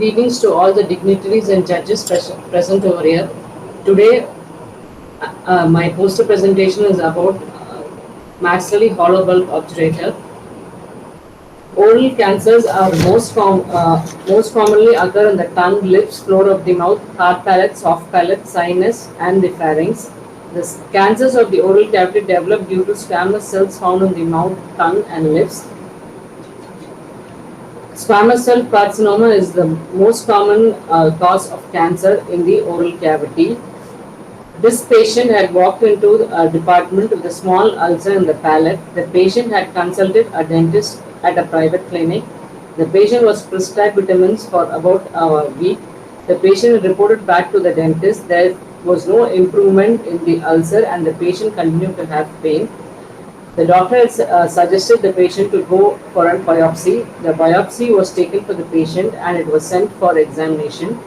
Greetings to all the dignitaries and judges present over here. Today, my poster presentation is about maxillary hollow bulb obturator. Oral cancers are most commonly occur in the tongue, lips, floor of the mouth, hard palate, soft palate, sinus, and the pharynx. The cancers of the oral cavity develop due to squamous cells found in the mouth, tongue, and lips. Squamous cell carcinoma is the most common cause of cancer in the oral cavity. This patient had walked into a department with a small ulcer in the palate. The patient had consulted a dentist at a private clinic. The patient was prescribed vitamins for about a week. The patient reported back to the dentist. There was no improvement in the ulcer and the patient continued to have pain. The doctor had suggested the patient to go for a biopsy. The biopsy was taken for the patient and it was sent for examination.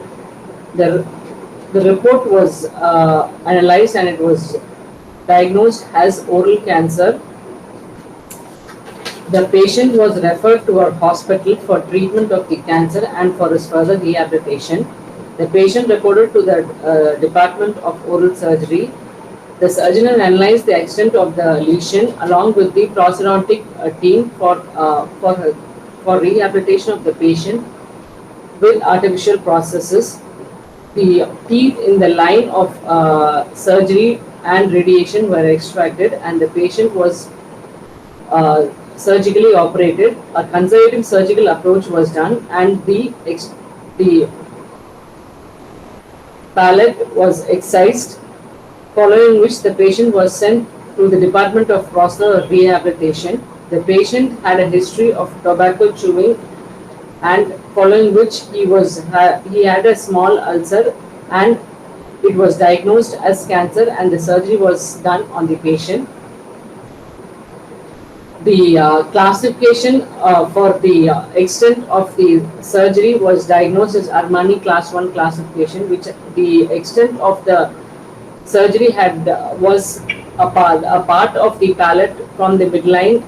The report was analyzed and it was diagnosed as oral cancer. The patient was referred to a hospital for treatment of the cancer and for his further rehabilitation. The patient reported to the Department of Oral Surgery. The surgeon analyzed the extent of the lesion along with the prosthodontic team for rehabilitation of the patient with artificial processes. The teeth in the line of surgery and radiation were extracted and the patient was surgically operated. A conservative surgical approach was done and the palate was excised, following which the patient was sent to the Department of Prosthodontic Rehabilitation. The patient had a history of tobacco chewing and following which he had a small ulcer and it was diagnosed as cancer and the surgery was done on the patient. The classification for the extent of the surgery was diagnosed as Armani Class 1 classification, which the extent of the surgery was a part of the palate from the midline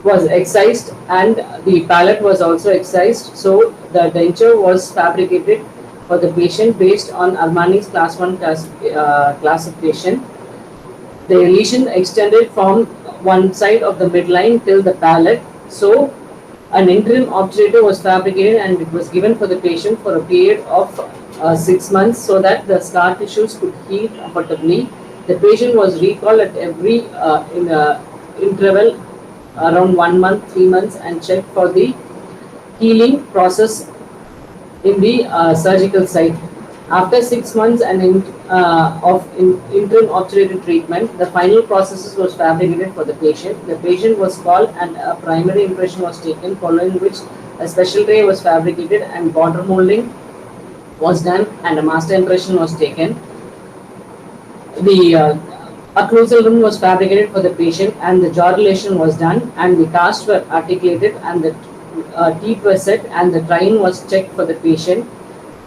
was excised and the palate was also excised. So the denture was fabricated for the patient based on Armani's Class 1 classification. The lesion extended from one side of the midline till the palate. So an interim obturator was fabricated and it was given for the patient for a period of 6 months so that the scar tissues could heal comfortably. The patient was recalled at every interval around 1 month, 3 months and checked for the healing process in the surgical site. After 6 months of interim obturator treatment, the final processes was fabricated for the patient. The patient was called and a primary impression was taken, following which a special tray was fabricated and border molding was done and a master impression was taken. The occlusal rim was fabricated for the patient and the jaw relation was done and the casts were articulated and the teeth were set and the trine was checked for the patient.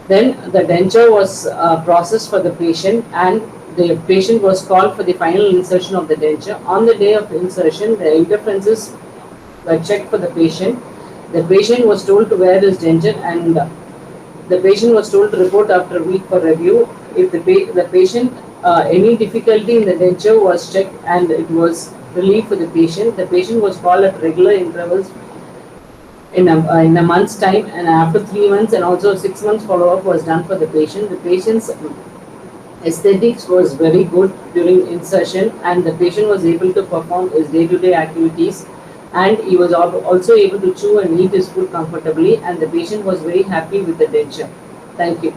Then the denture was processed for the patient and the patient was called for the final insertion of the denture. On the day of insertion, the interferences were checked for the patient. The patient was told to wear his denture and the patient was told to report after a week for review. If the patient any difficulty in the denture was checked and it was relieved for the patient. The patient was called at regular intervals in a month's time and after 3 months and also 6 months follow-up was done for the patient. The patient's aesthetics was very good during insertion and the patient was able to perform his day-to-day activities and he was also able to chew and eat his food comfortably and the patient was very happy with the denture. Thank you.